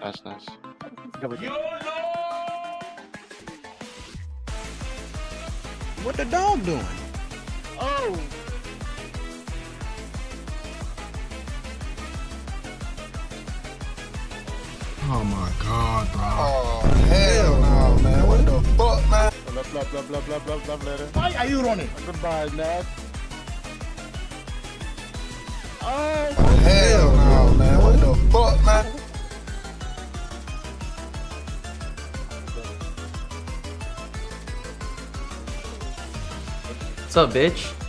That's nice. What the dog doing? Oh. Oh my god, bro. Oh, hell no, man. What the fuck, man? Blah, later. Why are you running? Goodbye, Ned. Oh, hell no, man. What the fuck, man? What's up, bitch?